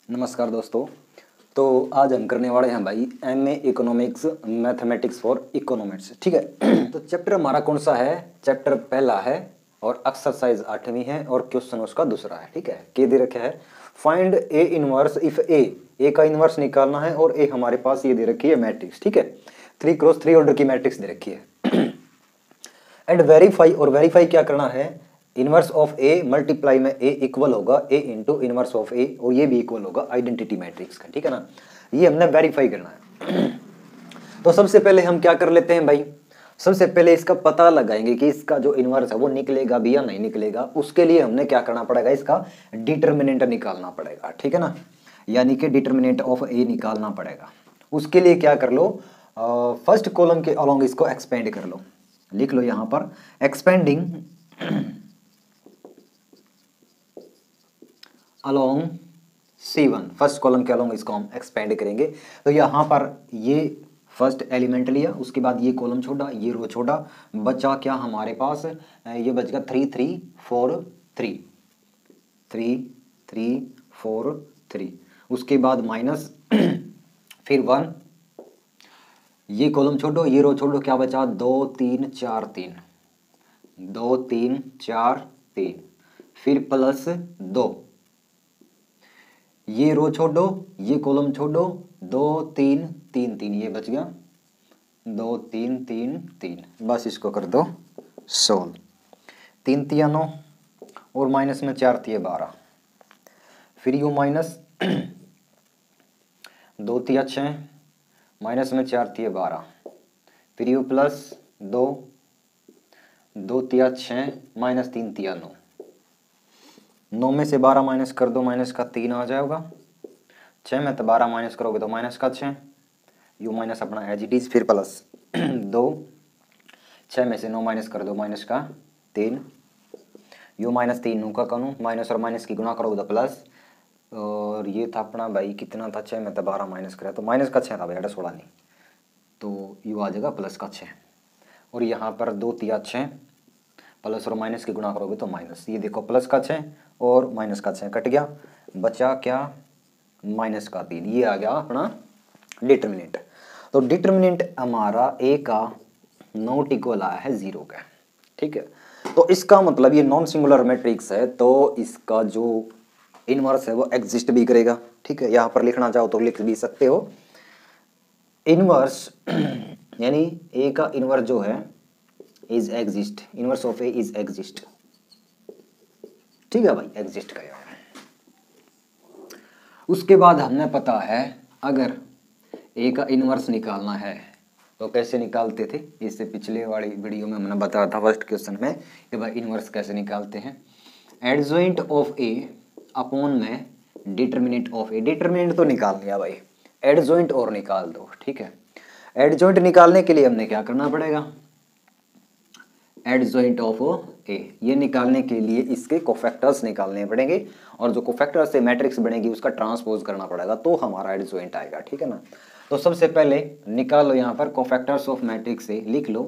नमस्कार दोस्तों। तो आज हम करने वाले हैं भाई MA economics mathematics for economics. ठीक है। तो चैप्टर हमारा कौन सा है? चैप्टर पहला है और एक्सरसाइज 8वीं है और क्वेश्चन उसका दूसरा है। ठीक है। क्या दे रखे है? फाइंड ए इनवर्स इफ ए का इनवर्स निकालना है और ए हमारे पास ये दे रखी है मैट्रिक्स। ठीक है। 3x3 ऑर्डर की मैट्रिक्स दे रखी है। एंड वेरीफाई, और वेरीफाई क्या करना है? इनवर्स ऑफ ए मल्टीप्लाई में ए इक्वल होगा ए इंटू इनवर्स ऑफ ए, और ये भी इक्वल होगा आइडेंटिटी मैट्रिक्स का। ठीक है ना, ये हमने वेरीफाई करना है। तो सबसे पहले हम क्या कर लेते हैं भाई, सबसे पहले इसका पता लगाएंगे कि इसका जो इनवर्स है वो निकलेगा भी या नहीं निकलेगा। उसके लिए हमने क्या करना पड़ेगा, इसका डिटर्मिनेंट निकालना पड़ेगा। ठीक है ना, यानी कि डिटर्मिनेंट ऑफ ए निकालना पड़ेगा। उसके लिए क्या कर लो, फर्स्ट कॉलम के अलोंग इसको एक्सपेंड कर लो। लिख लो यहां पर expanding along C1, first column के अलोंग इसको हम एक्सपेंड करेंगे। तो यहां पर ये फर्स्ट एलिमेंट लिया, उसके बाद ये कॉलम छोड़ा, ये रो छोड़ा, बचा क्या हमारे पास? ये बच गया 3 3 4 3 3 3 4 3। उसके बाद माइनस फिर 1, ये कॉलम छोड़ो, ये रो छोड़ो, क्या बचा? 2 3 4 3 2 3 4 3, फिर प्लस 2, ये रो छोड़ो, ये कॉलम छोड़ो, 2 3 3 3, ये बच गया 2 3 3 3। बस इसको कर दो सोल्व। 3 तिया 9 और माइनस में 4 तिया 12, फिर यू माइनस 2 तिया 6 माइनस में 4 तिया 12, फिर यू प्लस 2 2 तिया 6 माइनस 3 तिया 9, 9 में से 12 माइनस कर दो, माइनस का 3 आ जाएगा। 6 में तो 12 माइनस करोगे तो माइनस का 6, यू माइनस अपना एज इट इज, फिर प्लस 2, 6 में से 9 माइनस कर दो, माइनस का 3, यू माइनस 3 नू का कानू, माइनस और माइनस की गुणा करोगे तो प्लस, और ये था अपना भाई कितना था? 6 में तो 12 माइनस करा तो माइनस का 6 था भाई, 16 नहीं, तो यू आ जाएगा प्लस का 6। और यहाँ पर 2 तिया 6, प्लस और माइनस की गुणा करोगे तो माइनस, ये देखो प्लस का 6 और माइनस का 6 कट गया, बचा क्या? माइनस का 3। ये आ गया अपना डिटर्मिनेंट। तो डिटर्मिनेंट हमारा ए का नॉट इक्वल आया है 0 का। ठीक है। तो इसका मतलब ये नॉन सिंगुलर मैट्रिक्स है, तो इसका जो इनवर्स है वो एग्जिस्ट भी करेगा। ठीक है, यहाँ पर लिखना चाहो तो लिख भी सकते हो इनवर्स यानी ए का इनवर्स जो है is exist, inverse of A is exist. ठीक है भाई, एग्जिस्ट करेगा। उसके बाद हमें पता है अगर ए का इनवर्स निकालना है तो कैसे निकालते थे, इससे पिछले वाली वीडियो में हमने बताया था फर्स्ट क्वेश्चन में कि भाई इनवर्स कैसे निकालते हैं। एडजॉइंट ऑफ ए अपॉन में डिटर्मिनेंट ऑफ ए, डिटर्मिनेंट तो निकाल लिया भाई, एडजॉइंट और निकाल दो। ठीक है, एडजॉइंट निकालने के लिए हमने क्या करना पड़ेगा? एडजॉइंट ऑफ ए, ये निकालने के लिए इसके कोफैक्टर्स निकालने पड़ेंगे, और जो कोफैक्टर से मैट्रिक्स बनेगी उसका ट्रांसपोज करना पड़ेगा, तो हमारा एडजॉइंट आएगा। ठीक है ना, तो सबसे पहले निकालो यहाँ पर कोफैक्टर्स ऑफ मैट्रिक्स से, लिख लो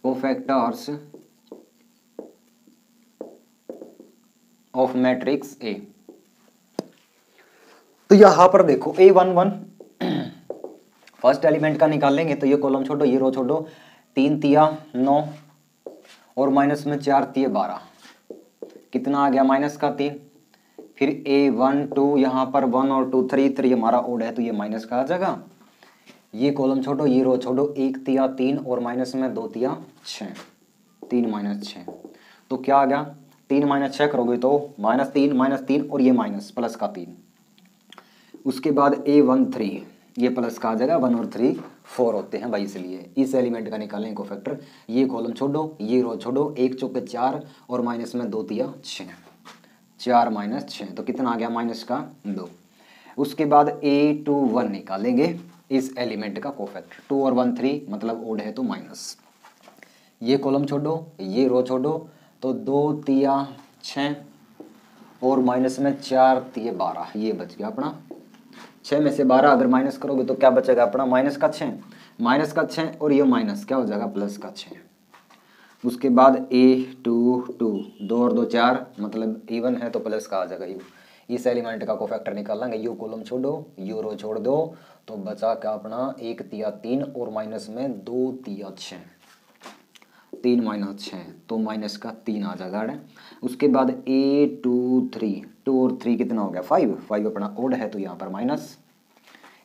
कोफैक्टर्स ऑफ मैट्रिक्स ए। तो यहाँ पर देखो A11 फर्स्ट एलिमेंट का निकालेंगे, तो ये कॉलम छोड़ो, ये रो छोड़ो, 3 तिया 9 और माइनस में 4 तिया 12, कितना आ गया? माइनस का 3। फिर A1 2, यहाँ पर 1 और 2 3 3 हमारा ओड है तो ये माइनस का आ जाएगा। ये कॉलम छोड़ो, ये रो छोड़ो, 1 तिया 3 और माइनस में 2 तिया 6, 3 माइनस 6, तो क्या आ गया? 3 माइनस 6 करोगे तो माइनस 3 और ये माइनस प्लस का 3। उसके बाद A13, ये प्लस का आ जाएगा, 1 और 3 4 होते हैं भाई, इसलिए इस एलिमेंट का निकालें को फैक्टर। ये कॉलम छोड़ो, ये रो छोड़ो, 1 चौके 4 और माइनस में 2 तिया 6, 4 माइनस 6, तो कितना आ गया? माइनस का 2। उसके बाद A21 निकालेंगे इस एलिमेंट का कोफैक्टर, 2 और 1 3 मतलब ओड है तो माइनस, ये कॉलम छोड़ो, ये रो छोड़ो, तो 2 तिया 6 और माइनस में 4 तिया 12, ये बच गया अपना 6 में से 12 अगर माइनस करोगे तो क्या बचेगा अपना? माइनस का 6, माइनस का 6 और ये माइनस क्या हो जाएगा? प्लस का 6। उसके बाद A22, 2 और 2 4 मतलब इवन है तो प्लस का आ जाएगा यू, इस एलिमेंट का कोफैक्टर निकाल लेंगे, यू कॉलम छोड़ो यू रो छोड़ दो, तो बचा क्या अपना 1 तिया 3 और माइनस में 2 तिया 6, 3 माइनस 6 तो माइनस का 3 आ जाएगा। उसके बाद A 2 3 2 और 3 कितना हो गया 5, 5 अपना ओड है तो यहाँ पर माइनस।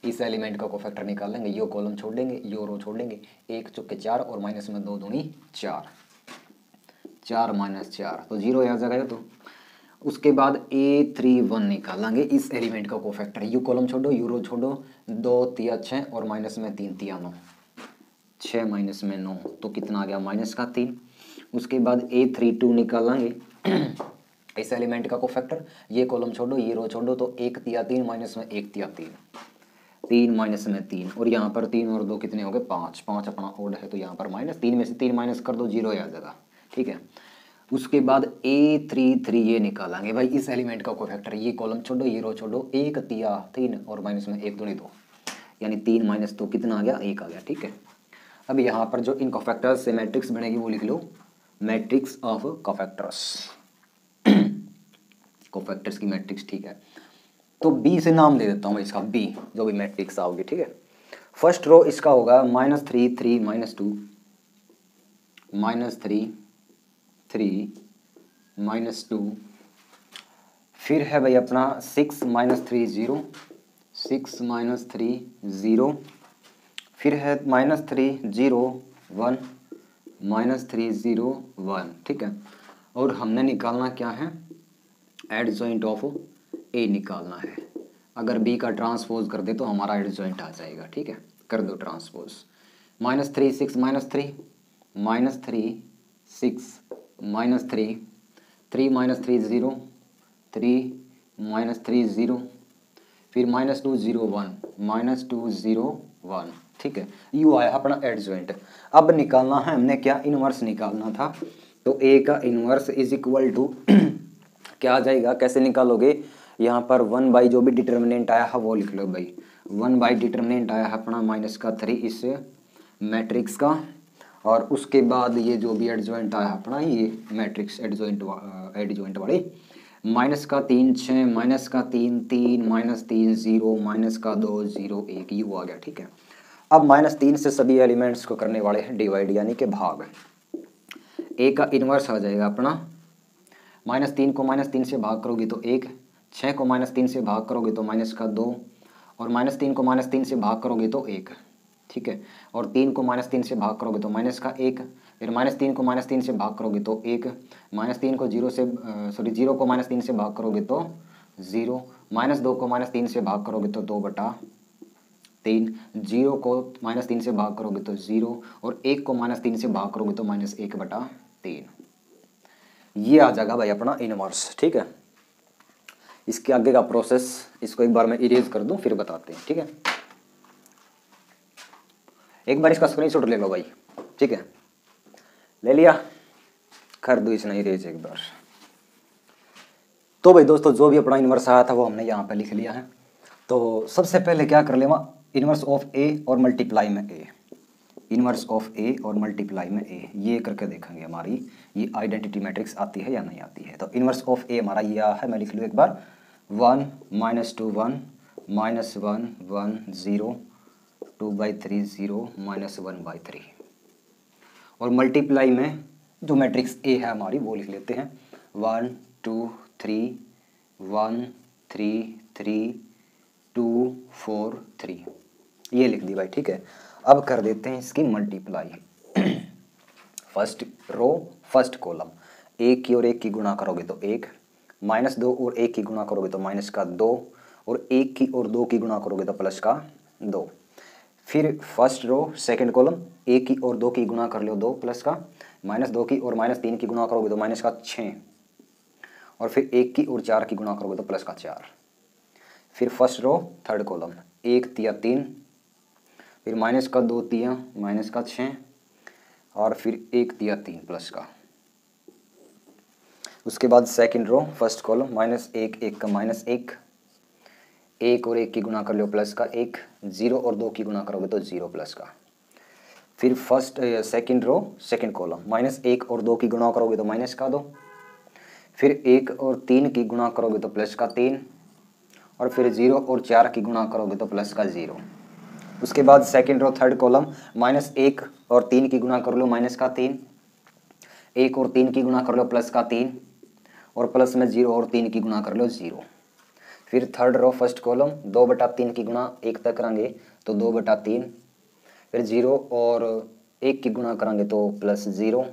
इस एलिमेंट का कोफैक्टर निकाल लेंगे, यो कॉलम छोड़ देंगे यो रो छोड़ देंगे, 1 चौके 4 और माइनस में 2 दूनी 4, 4 माइनस 4 तो 0 आ जाएगा। तो उसके बाद A31 निकालेंगे इस एलिमेंट का कोफैक्टर, यू कॉलम छोड़ो यू रो छोड़ो, 2 तिया 6 और माइनस में 3 तिया 9, 6 माइनस में 9 तो कितना आ गया माइनस का 3। उसके बाद A32 निकालेंगे इस एलिमेंट का कोफैक्टर, ये कॉलम छोड़ो ये रो छोड़ो, तो 1 तिया 3 माइनस में 1 तिया 3, 3 माइनस में 3 और यहाँ पर 3 और 2 कितने हो गए 5, 5 अपना ओड है तो यहाँ पर माइनस, 3 में से 3 माइनस कर दो 0 आ जाएगा, ठीक है। उसके बाद A33 ये निकालेंगे भाई इस एलिमेंट का कोफैक्टर, ये कॉलम छोड़ो ये रो छोड़ो, 1 तिया 3 और माइनस में 1 दूनी 2, यानी 3 माइनस 2 कितना आ गया 1 आ गया, ठीक है। अब यहाँ पर जो इन कोफैक्टर्स से मैट्रिक्स बनेगी वो लिख लो, मैट्रिक्स ऑफ कोफैक्टर्स, कोफैक्टर्स की मैट्रिक्स, ठीक है। तो बी से नाम दे देता हूँ इसका, बी जो भी मैट्रिक्स आओगी, ठीक है। फर्स्ट रो इसका होगा -3 3 -2 -3 3 -2, फिर है भाई अपना 6 -3 0 6 -3 0, फिर है -3 0 1 -3 0 1, ठीक है। और हमने निकालना क्या है, एडजॉइंट ऑफ ए निकालना है। अगर बी का ट्रांसपोज कर दे तो हमारा एडजॉइंट आ जाएगा, ठीक है। कर दो ट्रांसपोज, -3 6 -3 -3 6 -3 3 -3 0 3 -3 0, फिर -2 0 1 -2 0 1, ठीक है। यू आया अपना एडजॉइंट। अब निकालना है हमने क्या, इनवर्स निकालना था, तो ए का इनवर्स इज इक्वल टू क्या आ जाएगा, कैसे निकालोगे, यहाँ पर 1 बाई जो भी डिटर्मिनेंट आया है वो लिख लो भाई, 1 बाई डिटर्मिनेंट आया है अपना -3 इस मैट्रिक्स का, और उसके बाद ये जो भी एडजॉइंट आया है अपना ये मैट्रिक्स एडजॉइंट वाले, -3 6 -3 3 -3 0 -2 0 1 यू आ गया, ठीक है। अब -3 से सभी एलिमेंट्स को करने वाले हैं डिवाइड यानी कि भाग, ए का इनवर्स आ जाएगा अपना, -3 को -3 से भाग करोगे तो 1, 6 को -3 से भाग करोगे तो -2 और -3 को -3 से भाग करोगे तो 1, ठीक है। और 3 को -3 से भाग करोगे तो -1, फिर -3 को -3 से भाग करोगे तो 1, -3 को 0 से 0 को -3 से भाग करोगे तो 0, -2 को -3 से भाग करोगे तो 2/3, 0 को -3 से भाग करोगे तो 0 और 1 को -3 से भाग करोगे तो -1/3, ये आ जाएगा भाई अपना इनवर्स, ठीक है। इसके आगे का प्रोसेस इसको एक बार मैं इरेज कर दूं फिर बताते हैं, ठीक है। एक बार इसका स्क्रीनशॉट ले लो भाई, ठीक है, ले लिया, कर दो इसने इरेज एक बार। तो भाई दोस्तों जो भी अपना इनवर्स आया था वो हमने यहाँ पे लिख लिया है। तो सबसे पहले क्या कर लेवा, इनवर्स ऑफ ए और मल्टीप्लाई में ए, इनवर्स ऑफ ए और मल्टीप्लाई में ए, ये करके देखेंगे हमारी ये आइडेंटिटी मैट्रिक्स आती है या नहीं आती है। तो इनवर्स ऑफ ए हमारा ये है, मैं लिख लूँ एक बार, 1 -2 1 -1 1 0 2/3 0 -1/3, और मल्टीप्लाई में जो मैट्रिक्स ए है हमारी वो लिख लेते हैं 1 2 3 1 3 3 2 4 3, ये लिख दी भाई, ठीक है। अब कर देते हैं इसकी multiply, first row first column, एक की और एक की गुणा करोगे तो 1, -2 और 1 की गुणा करोगे तो -2 और 1 की और 2 की गुणा करोगे तो +2, फिर फर्स्ट रो सेकंड कॉलम, 1 की और 2 की गुणा कर लो 2 +, -2 की और -3 की गुणा करोगे तो -6, और फिर 1 की और 4 की गुणा करोगे तो +4, फिर फर्स्ट रो थर्ड कॉलम, 1 तिया 3, फिर -2 तिया -6, और फिर 1 तिया 3 +, उसके बाद सेकंड रो फर्स्ट कॉलम, -1 1 का -1, 1 और 1 की गुणा कर लो +1, 0 और 2 की गुणा करोगे तो 0 +, फिर first second row second column, -1 और 2 की गुणा करोगे तो -2, फिर 1 और 3 की गुणा करोगे तो +3, और फिर 0 और 4 की गुणा करोगे तो प्लस का 0। उसके बाद सेकंड रो थर्ड कॉलम -1 और 3 की गुणा कर लो माइनस का 3, 1 और 3 की गुणा कर लो प्लस का 3, और प्लस में 0 और 3 की गुणा कर लो 0। फिर थर्ड रो फर्स्ट कॉलम 2/3 की गुणा 1 तक करेंगे तो 2/3, फिर 0 और 1 की गुणा करेंगे तो प्लस 0,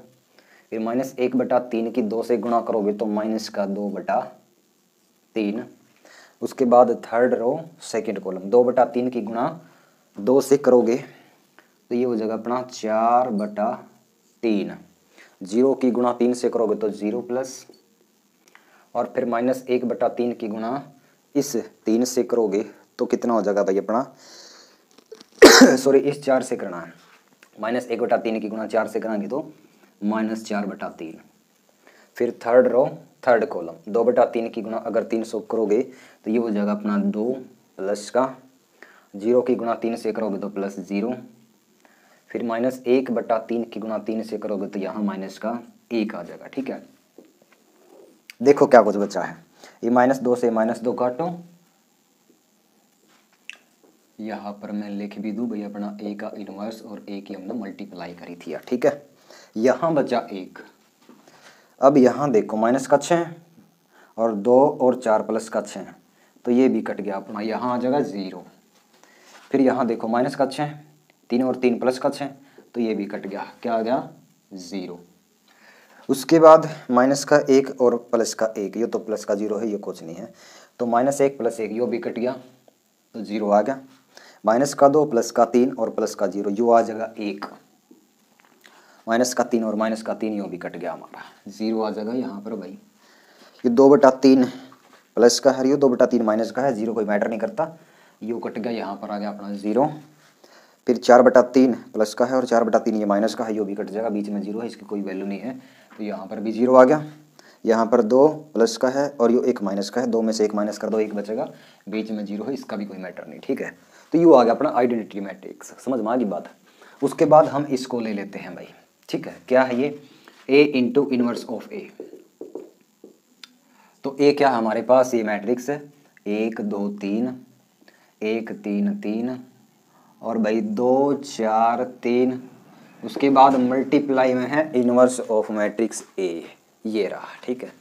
फिर -1/3 की 2 से गुणा करोगे तो माइनस का 2/3। उसके बाद थर्ड रो सेकंड कॉलम 2/3 की गुणा 2 से करोगे तो ये हो जाएगा अपना 4/3। 0 की गुणा 3 से करोगे तो 0 प्लस, और फिर -1/3 की गुणा इस 3 से करोगे तो कितना हो जाएगा भाई अपना सॉरी इस 4 से करना है, -1/3 की गुणा 4 से कराएंगे तो -4/3। फिर थर्ड रो थर्ड कॉलम 2/3 की गुणा अगर 300 करोगे तो ये हो जाएगा अपना 2 प्लस का, 0 की गुणा 3 से करोगे तो प्लस 0, फिर -1/3 की गुणा 3 से करोगे तो यहाँ माइनस का 1 आ जाएगा। ठीक है, देखो क्या कुछ बचा है, ये -2 से -2 काटो, यहाँ पर मैं लिख भी दूँ भाई अपना a का इनवर्स और a की हमने मल्टीप्लाई करी थी। ठीक है, यहाँ बचा 1। अब यहाँ देखो माइनस का 6 और 2 और 4 प्लस का 6, तो ये भी कट गया अपना, यहाँ आ जाएगा 0। फिर यहाँ देखो माइनस का 6, 3 और 3 प्लस का 6, तो ये भी कट गया, क्या आ गया 0। उसके बाद माइनस का 1 और प्लस का 1, ये तो प्लस का 0 है, ये कुछ नहीं है, तो -1 + 1 यो भी कट गया तो 0 आ गया। माइनस का 2 प्लस का 3 और प्लस का 0 यो आ जाएगा 1, माइनस का 3 और माइनस का 3 यो भी कट गया, हमारा 0 आ जाएगा यहाँ पर भाई। ये 2/3 प्लस का है, ये 2/3 माइनस का है, 0 कोई मैटर नहीं करता, यो कट गया, यहाँ पर आ गया अपना 0। फिर 4/3 प्लस का है और 4/3 ये माइनस का है, यो भी कट जाएगा, बीच में 0 है, इसकी कोई वैल्यू नहीं है, तो यहाँ पर भी 0 आ गया। यहाँ पर 2 प्लस का है और यो 1 माइनस का है, 2 में से 1 माइनस कर दो, 1 बचेगा, बीच में 0 है, इसका भी कोई मैटर नहीं। ठीक है, तो यो आ गया अपना आइडेंटिटी मैट्रिक्स, समझ में आ गई बात। उसके बाद हम इसको ले लेते हैं भाई। ठीक है, क्या है ये, a into inverse of a। तो a क्या है हमारे पास, ये मैट्रिक्स है 1 2 3, 1 3 3 और भाई 2 4 3। उसके बाद मल्टीप्लाई में है इनवर्स ऑफ मैट्रिक्स a, ये रहा। ठीक है,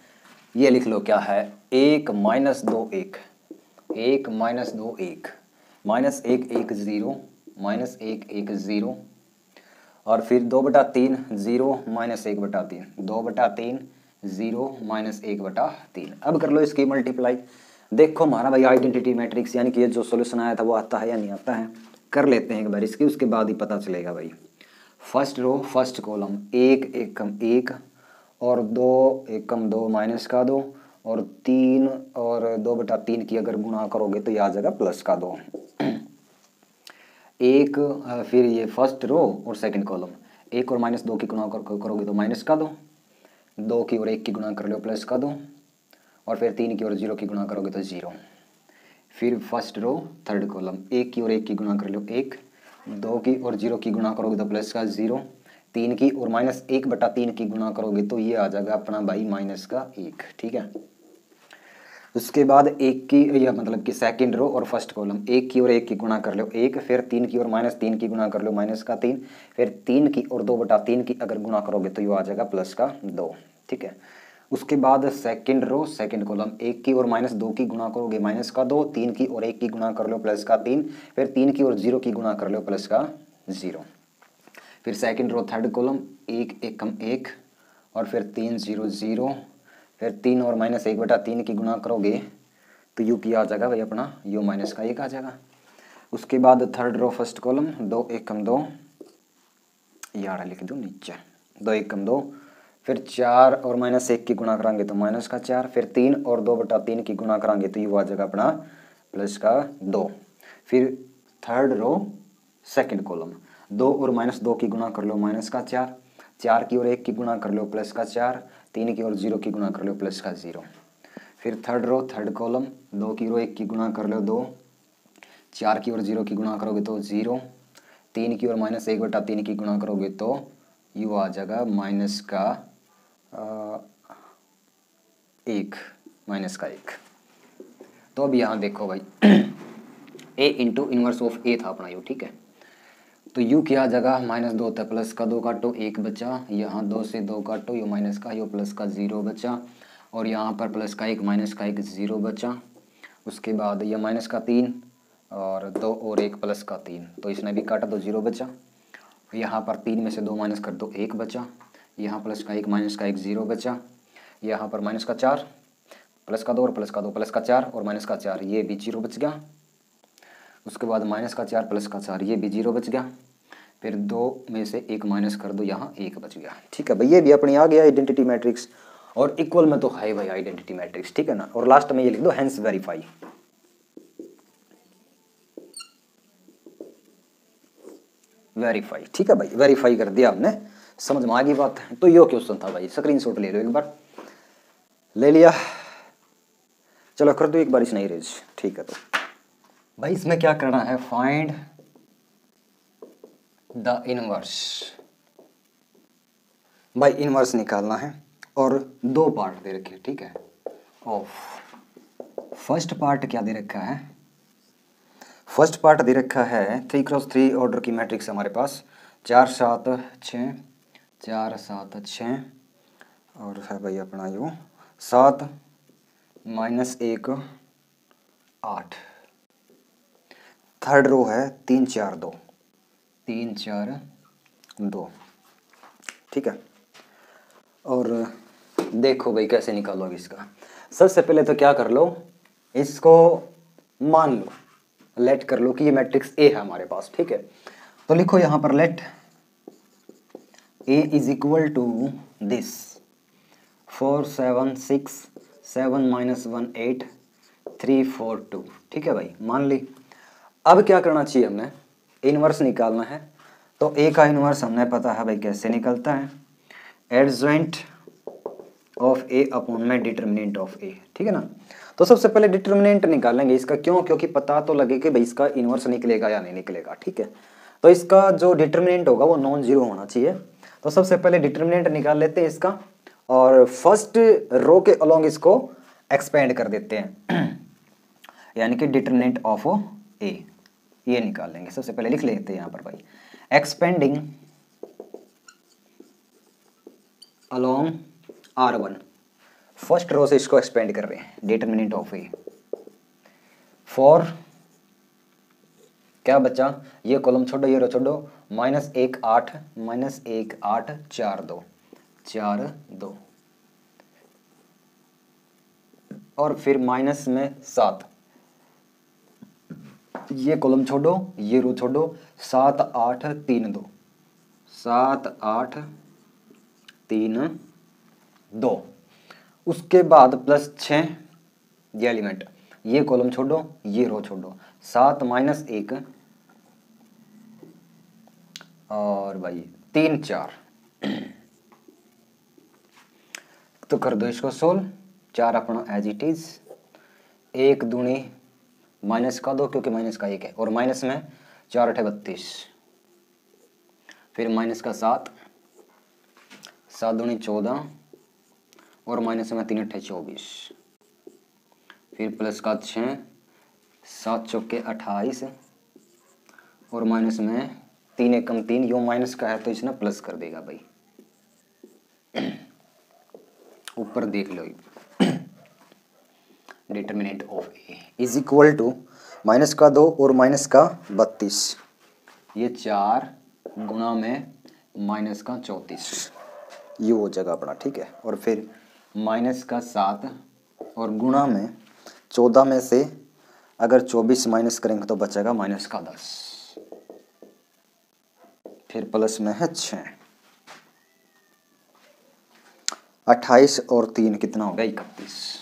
ये लिख लो क्या है, 1 -2 1, 1 -2 1, -1 1 0, -1 1 0, और फिर 2/3 0 -1/3, 2/3 0 -1/3। अब कर लो इसकी मल्टीप्लाई, देखो हमारा भाई आइडेंटिटी मैट्रिक्स यानी कि ये जो सॉल्यूशन आया था वो आता है या नहीं आता है, कर लेते हैं एक बार इसकी, उसके बाद ही पता चलेगा भाई। फर्स्ट रो फर्स्ट कॉलम 1 एकम 1 और 2 एकम 2 माइनस का 2 और 3 और 2/3 की अगर गुणा करोगे तो ये आ जाएगा प्लस का 2। फिर ये फर्स्ट रो और सेकंड कॉलम 1 और -2 की गुणा करोगे तो माइनस का 2, 2 की और 1 की गुणा कर लो प्लस का 2, और फिर 3 की और 0 की गुणा करोगे तो 0। फिर फर्स्ट रो थर्ड कॉलम 1 की और 1 की गुणा कर लो 1, 2 की और 0 की गुणा करोगे तो प्लस का 0, 3 की और -1/3 की गुणा करोगे तो ये आ जाएगा अपना भाई माइनस का 1। ठीक है, उसके बाद 1 की या मतलब कि सेकंड रो और फर्स्ट कॉलम 1 की और 1 की गुणा कर लो 1, फिर 3 की और -3 की गुणा कर लो माइनस का 3, फिर 3 की और 2/3 की अगर गुणा करोगे तो ये आ जाएगा प्लस का 2। ठीक है, उसके बाद सेकंड रो सेकंड कॉलम 1 की और -2 की गुणा करोगे माइनस का 2, 3 की और 1 की गुणा कर लो प्लस का 3, फिर 3 की और 0 की गुणा कर लो प्लस का 0। फिर सेकंड रो थर्ड कॉलम 1 एकम 1 और फिर 3 0 0, फिर 3 और -1/3 की गुणा करोगे तो यू की आ जाएगा भाई अपना यू माइनस का 1 आ जाएगा। उसके बाद थर्ड रो फर्स्ट कॉलम 2 एकम 2, यार लिख दूँ नीचे 2 एकम 2, फिर 4 और -1 की गुणा कराएंगे तो माइनस का 4, फिर 3 और 2/3 की गुणा कराएंगे तो यू आ जाएगा अपना प्लस का 2। फिर थर्ड रो सेकंड कॉलम 2 और -2 की गुणा कर लो माइनस का 4, 4 की और 1 की गुणा कर लो प्लस का 4, 3 की और 0 की गुणा कर लो प्लस का 0। फिर थर्ड रो थर्ड कॉलम 2 की और 1 की गुणा कर लो 2, 4 की और 0 की गुणा करोगे तो 0, 3 की और -1/3 की गुणा करोगे तो यू आ जाएगा माइनस का 1, माइनस का 1। तो अब यहाँ देखो भाई ए इंटू इनवर्स ऑफ ए था अपना यू, ठीक है। तो यू क्या जगह -2 होता है, प्लस का 2 काटो 1 बचा, यहाँ 2 से 2 काटो यू माइनस का यू प्लस का 0 बचा, और यहाँ पर प्लस का 1 माइनस का 1 0 बचा। उसके बाद यह माइनस का 3 और 2 और 1 प्लस का 3, तो इसने भी काटा तो 0 बचा। यहाँ पर 3 में से 2 माइनस कर दो 1 बचा, यहाँ प्लस का 1 माइनस का 1 0 बचा, यहाँ पर माइनस का 4 प्लस का 2 और प्लस का 2 प्लस का 4 और माइनस का 4, ये भी 0 बच गया। उसके बाद माइनस का 4 प्लस का 4, ये भी 0 बच गया। फिर 2 में से 1 माइनस कर दो, यहाँ 1 बच गया, ठीक है भाई। ये भी अपनी आ गया आइडेंटिटी मैट्रिक्स, और इक्वल में तो है भाई आइडेंटिटी मैट्रिक्स, ठीक है ना। और लास्ट में ये लिख दो हेंस वेरीफाई। वेरीफाई, ठीक है भाई, वेरीफाई कर दिया हमने, समझ में आ गई बात। तो यो क्वेश्चन था भाई, स्क्रीनशॉट ले लो एक बार, ले लिया, चलो कर दो एक बार इस नहीं रेज, ठीक है। तो भाई इसमें क्या करना है, फाइंड द इनवर्स, भाई इनवर्स निकालना है, और 2 पार्ट दे रखे, ठीक है। ऑफ फर्स्ट पार्ट क्या दे रखा है, फर्स्ट पार्ट दे रखा है 3x3 ऑर्डर की मैट्रिक्स हमारे पास, 4 7 6 4 7 6, और है भाई अपना यू 7 -1 8। थर्ड रो है 3 4 2 3 4 2, ठीक है। और देखो भाई कैसे निकालोगे इसका। सबसे पहले तो क्या कर लो, इसको मान लो, लेट कर लो कि ये मैट्रिक्स ए है हमारे पास, ठीक है। तो लिखो यहाँ पर let A is equal to this 4 7 6 7 -1 8 3 4 2, ठीक है भाई, मान ली। अब क्या करना चाहिए, हमने इनवर्स निकालना है। तो ए का इनवर्स हमने पता है भाई कैसे निकलता है, एडजॉइंट ऑफ ए अपॉन में डिटर्मिनेंट ऑफ ए, ठीक है ना। तो सबसे पहले डिटर्मिनेंट निकालेंगे इसका, क्यों, क्योंकि पता तो लगे कि भाई इसका इनवर्स निकलेगा या नहीं निकलेगा, ठीक है। तो इसका जो डिटर्मिनेंट होगा वो नॉन जीरो होना चाहिए। तो सबसे पहले डिटर्मिनेंट निकाल लेते हैं इसका, और फर्स्ट रो के अलोंग इसको एक्सपेंड कर देते हैं यानी कि डिटर्मिनेंट ऑफ ए ये निकाल लेंगे। सबसे पहले लिख लेते हैं यहाँ पर भाई, expanding along R1, first row से इसको एक्सपेंड कर रहे हैं, डिटर्मिनेंट ऑफ ए फॉर क्या बचा, ये कॉलम छोड़ो ये रो छोड़ो, -1 8 -1 8 4 2 4 2, और फिर माइनस में 7, ये कॉलम छोड़ो ये रो छोड़ो, 7 8 3 2 7 8 3 2, उसके बाद +6 ये एलिमेंट, ये कॉलम छोड़ो ये रो छोड़ो, 7 -1 और भाई 3 4, तो कर दो इसको सोल्व। 4 अपना एज इट इज, 1 दूनी माइनस का 2 क्योंकि माइनस का 1 है, और माइनस में 4 8 32, फिर माइनस का 7 7 दूनी 14, और माइनस में 3 8 24, फिर प्लस का 6 7 चौके 28, और माइनस में 3 एकम 3, यो माइनस का है तो इसने प्लस कर देगा भाई, ऊपर देख लो। Determinant of A is equal to minus का 2 और माइनस का 32, ये 4 गुणा में माइनस का 34, ये वो जगह अपना, ठीक है। और फिर माइनस का 7 और गुणा में 14 में से अगर 24 माइनस करेंगे तो बचेगा माइनस का 10, फिर प्लस में है 6, 28 और 3 कितना हो गया 31,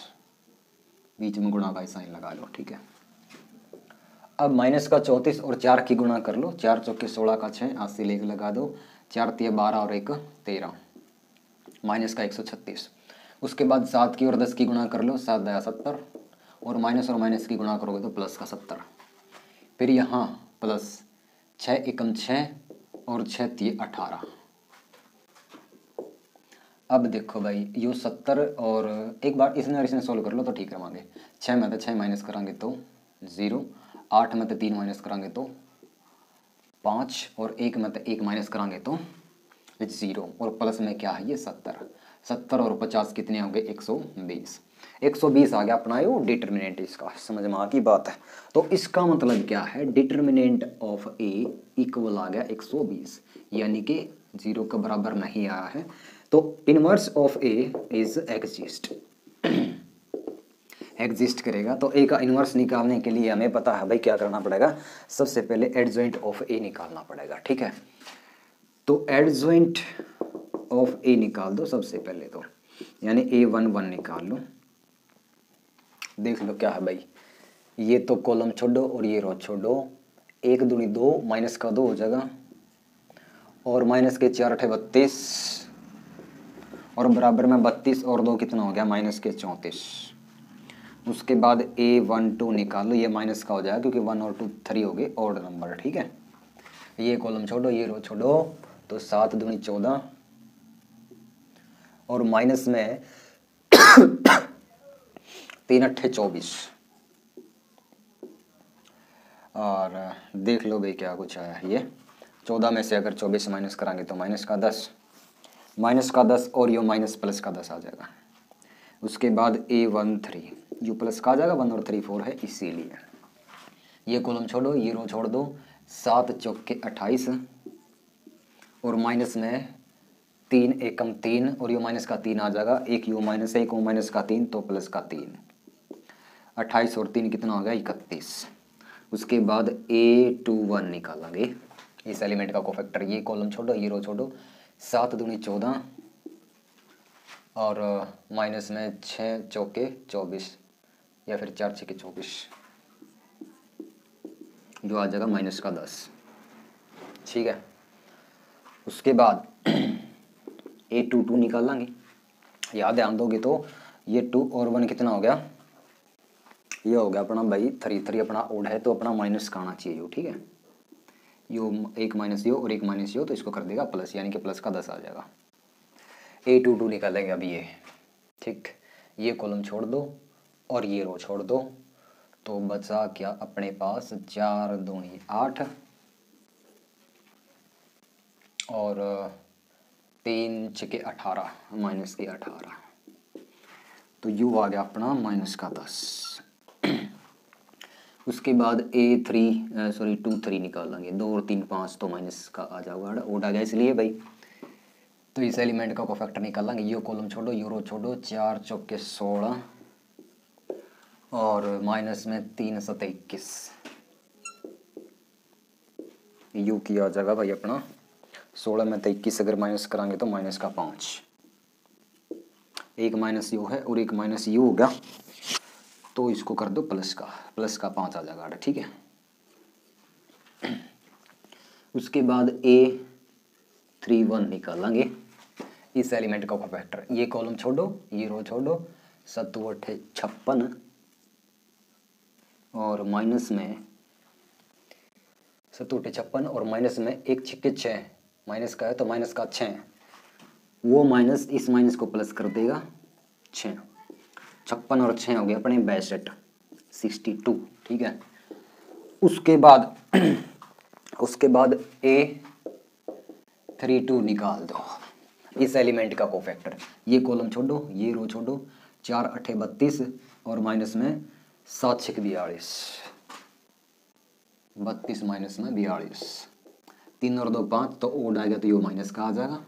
बीच में गुणा का साइन लगा लो, ठीक है। अब माइनस का 34 और 4 की गुणा कर लो, 4 चौके 16 का 6, 80 लेके लगा दो, 4 तिया 12 और 1 13, माइनस का 136। उसके बाद 7 की और 10 की गुणा कर लो, 7 दया 70, और माइनस की गुणा करोगे तो प्लस का 70, फिर यहाँ प्लस 6 एकम 6 और 6 तिये 18, अब देखो भाई यो 70 और एक बार इसने और इसने सोल्व कर लो तो ठीक रहोगे। 6 में तो 6 माइनस करांगे तो 0, 8 में तो 3 माइनस करांगे तो 5 और 1 में तो 1 माइनस करांगे तो 0 और प्लस में क्या है ये 70 और 50 कितने होंगे 120। 120 आ गया अपना यो डिटर्मिनेंट इसका, समझ में आ की बात है। तो इसका मतलब क्या है, डिटर्मिनेंट ऑफ ए इक्वल आ गया 120, यानी कि 0 के बराबर नहीं आया है। तो inverse of A is exist करेगा। तो ए का इनवर्स निकालने के लिए हमें पता है भाई क्या करना पड़ेगा, सबसे पहले एडजॉइंट ऑफ ए निकालना पड़ेगा, ठीक है। तो एडजॉइंट ऑफ ए निकाल दो सबसे पहले तो, यानी A11 निकाल लो। देख लो क्या है भाई, ये तो कॉलम छोड़ो और ये रो छोड़ो, 1 दूनी 2 माइनस का 2 हो जाएगा और माइनस के 4 अठे 32 और बराबर में 32 और 2 कितना हो गया माइनस के 34। उसके बाद A12 निकाल लो, ये माइनस का हो जाएगा क्योंकि 1 और 2 3 हो गए ऑड नंबर, ठीक है। ये कॉलम छोड़ो ये रो छोड़ो, तो 7 दूनी 14 और माइनस में 3 अट्ठे 24 और देख लो भाई क्या कुछ आया है। ये 14 में से अगर 24 माइनस कराएंगे तो माइनस का 10 और यो माइनस प्लस का 10 आ जाएगा। उसके बाद A13 यू प्लस का आ जाएगा, 1 और 3 4 है इसीलिए। ये कॉलम छोड़ो ये रो छोड़ दो, 7 चौके 28 और माइनस में 3 एकम 3 और यू माइनस का 3 आ जाएगा, एक यू माइनस 1 और माइनस का 3 तो प्लस का 3, 28 और 3 कितना हो गया 31। उसके बाद A21 निकालेंगे इस एलिमेंट का कोफैक्टर। ये कॉलम छोड़ो ये रो छोड़ो, 7 दूनी 14 और माइनस में 6 चौके 24 या फिर 4 छके 24 जो आ जाएगा माइनस का 10, ठीक है। उसके बाद A22 निकाल लेंगे, याद ध्यान दोगे तो ये 2 और 1 कितना हो गया, ये हो गया अपना भाई 3 अपना ओड है तो अपना माइनस का आना चाहिए यो, ठीक है। यो 1 माइनस यो और 1 माइनस यो तो इसको कर देगा प्लस, यानी कि प्लस का 10 आ जाएगा। A22 निकालेंगे अभी ये, ठीक। ये कॉलम छोड़ दो और ये रो छोड़ दो, तो बचा क्या अपने पास 4 दूनी 8 और 3 छके 18 माइनस के 18, तो यू आ गया अपना माइनस का 10। उसके बाद A3 3 निकालेंगे, 2 और 3 5 तो माइनस का आ जाएगा, ओड आ गया इसलिए भाई। तो इस एलिमेंट का कोफैक्टर निकालेंगे, ये कॉलम छोड़ो ये रो छोड़ो, 4 चौके 16 और माइनस में 3 7 21, यू की आ जाएगा भाई अपना 16 में 21 अगर माइनस कराएंगे तो माइनस का 5, एक माइनस यू है और एक माइनस यू होगा तो इसको कर दो प्लस का 5 आ जाएगा, ठीक है। उसके बाद A31 निकालेंगे इस एलिमेंट का कोफैक्टर। ये कॉलम छोड़ो ये रो छोड़ो, 7 8 56 और माइनस में 7 8 56 और माइनस में 1 6 6 माइनस का है तो माइनस का 6, वो माइनस इस माइनस को प्लस कर देगा 6, 56 और 6 हो गया अपने 62 ठीक है। उसके बाद A32 निकाल दो इस एलिमेंट का कोफैक्टर। ये कॉलम छोड़ो ये रो छोड़ो, 4 8 32 और माइनस में 7 6 42, 32 माइनस में 42, 3 और 2 5 तो ओड आएगा तो ये माइनस का आ जाएगा।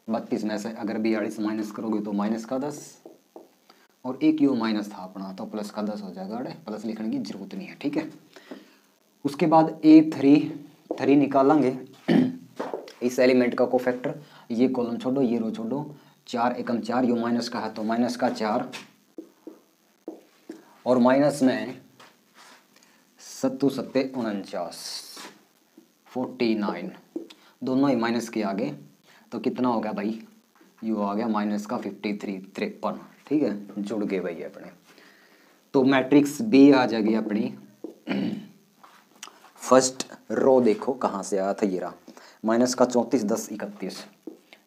32 में से अगर 42 माइनस करोगे तो माइनस का 10 और एक यो माइनस था अपना तो प्लस का 10 हो जाएगा, प्लस लिखने की जरूरत नहीं है, ठीक है। उसके बाद A33 निकालेंगे इस एलिमेंट का कोफैक्टर। ये कॉलम छोड़ो ये रो छोड़ो, 4 एकम 4 यो माइनस का है तो माइनस का 4 और माइनस में 7 7 49 49 दोनों ही माइनस के आगे तो कितना हो गया भाई, यू आ गया माइनस का 53 53, ठीक है। जुड़ गए भाई अपने, तो मैट्रिक्स बी आ जाएगी अपनी। फर्स्ट रो देखो कहाँ से आया था, ये रहा माइनस का 34 10 31,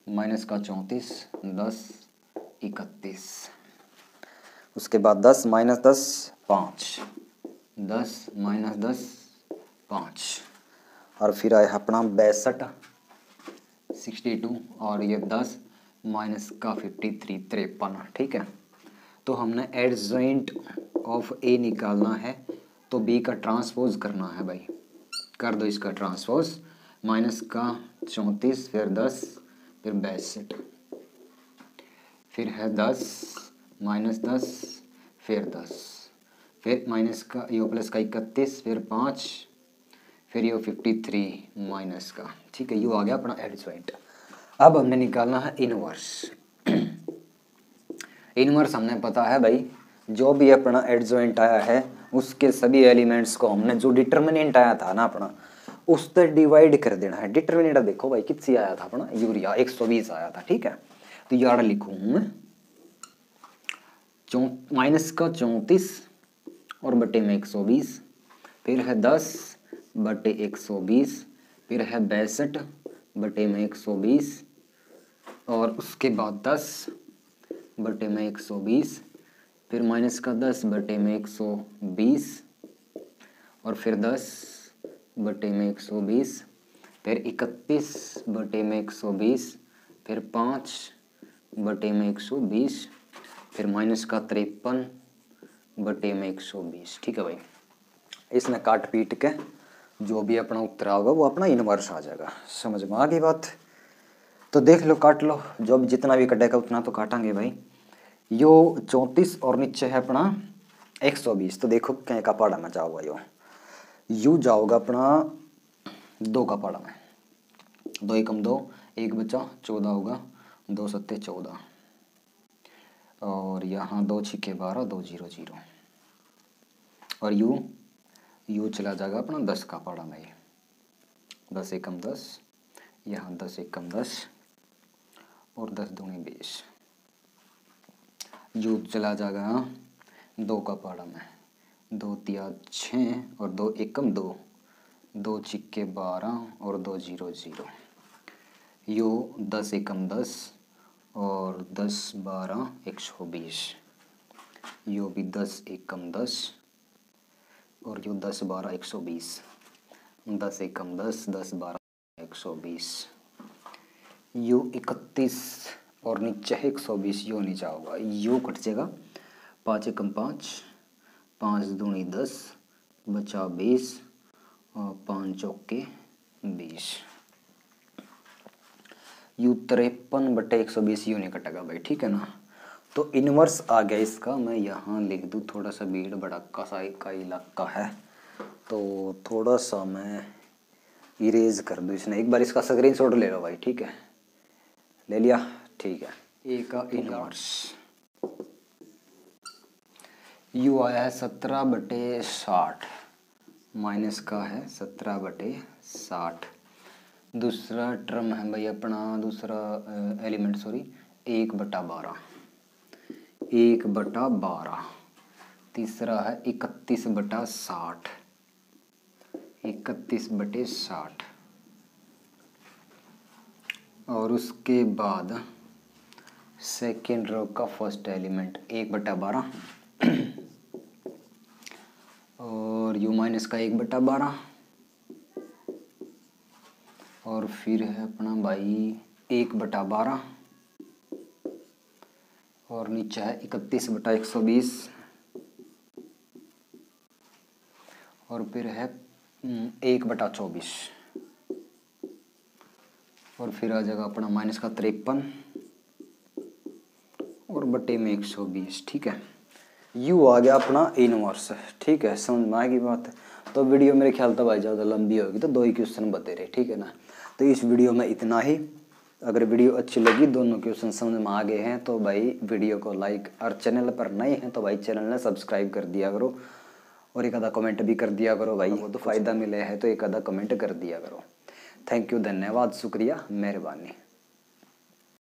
माइनस का 34, 10, 31, उसके बाद 10 माइनस 10 5, 10 माइनस 10 5, और फिर आया अपना 62 62, और ये 10 माइनस का 53 53। ठीक है, तो हमने एडजॉइंट ऑफ ए निकालना है, तो बी का ट्रांसपोज करना है भाई। कर दो इसका ट्रांसपोज, माइनस का 34, फिर 10, फिर 62, फिर है 10 माइनस 10, फिर 10, फिर माइनस का यो प्लस का 31, फिर 5, फिर यो 53 माइनस का। ठीक है, यो आ गया अपना एडजॉइंट। अब हमने निकालना है इनवर्स। इनवर्स हमने पता है भाई, जो भी अपना एडजॉइंट आया है उसके सभी एलिमेंट्स को हमने जो डिटर्मिनेंट आया था ना अपना, उससे डिवाइड कर देना है। डिटर्मिनेंट देखो भाई कितनी आया था अपना, यूरिया 120 आया था। ठीक है, तो यार लिखूँ मैं माइनस का 34 और बटे में 120, फिर है 10 बटे 120, फिर है 62 बटे में 120, और उसके बाद 10 बटे में 120, फिर माइनस का 10 बटे में 120, और फिर 10 बटे में 120, फिर 31 बटे में 120, फिर 5 बटे में 120, फिर माइनस का 53 बटे में 120। ठीक है भाई, इसमें काट पीट के जो भी अपना उत्तर होगा वो अपना इनवर्स आ जाएगा। समझ में आ गई बात? तो देख लो, काट लो, जो भी जितना भी कटेगा उतना तो काटांगे भाई। यो 34 और नीचे है अपना 120, तो देखो क्या का पहाड़ा में जाओगा, यू जाओगा अपना 2 का पहाड़ा में, 2 एकम 2, 1 बचा 14 होगा, 2 सत्ते 14, और यहाँ 2 छिके 12, 2 0 0, और यू चला जाएगा अपना 10 का पहाड़ा में, 10 एकम 10, यहाँ 10 एकम 10, और 10 दूनी 20, यू चला जाएगा 2 का पहाड़ा में, 2 तिया 6 और 2 एकम 2, 2 छिक्के 12 और 2 0 0, यू 10 एकम 10 और 10 12 120, यू भी 10 एकम 10 और यू 10 12 120, 10 एकम 10, 10 12 120, यू 31 और नीचे 120, यू नीचे होगा, यू कट जाएगा, 5 एकम 5, 5 दूनी 10, बचा 20, और 5 चौके 20, यू 53 बटे 120, यू नहीं कटेगा भाई। ठीक है ना, तो इनवर्स आ गया इसका। मैं यहाँ लिख दूँ, थोड़ा सा भीड़ भड़का सा का इलाका है, तो थोड़ा सा मैं इरेज कर दूँ इसने। एक बार इसका स्क्रीनशॉट ले लो भाई। ठीक है, ले लिया? ठीक है, ए का इनवर्स यू आया है 17 बटे 60, माइनस का है 17 बटे 60। दूसरा टर्म है भाई अपना, दूसरा एलिमेंट सॉरी 1 बटा 12, 1 बटा 12। तीसरा है 31 बटा 60, 31 बटे 60, और उसके बाद सेकेंड रो का फर्स्ट एलिमेंट 1 बटा 12, और यू माइनस का 1 बटा 12, और फिर है अपना भाई 1 बटा 12, और नीचे है 31 बटा 120, और फिर है 1 बटा 24, और फिर आ जाएगा अपना माइनस का 53 और बटे में 120। ठीक है, यू आ गया अपना इनवर्स। ठीक है, समझ में आएगी बात? तो वीडियो मेरे ख्याल तो भाई ज़्यादा लंबी होगी, तो 2 ही क्वेश्चन बते रहे। ठीक है ना, तो इस वीडियो में इतना ही। अगर वीडियो अच्छी लगी, दोनों क्वेश्चन समझ में आ गए हैं, तो भाई वीडियो को लाइक, और चैनल पर नए हैं तो भाई चैनल ने सब्सक्राइब कर दिया करो, और एक आधा कमेंट भी कर दिया करो भाई, वो तो फ़ायदा मिले है तो एक आधा कमेंट कर दिया करो। थैंक यू, धन्यवाद, शुक्रिया, मेहरबानी।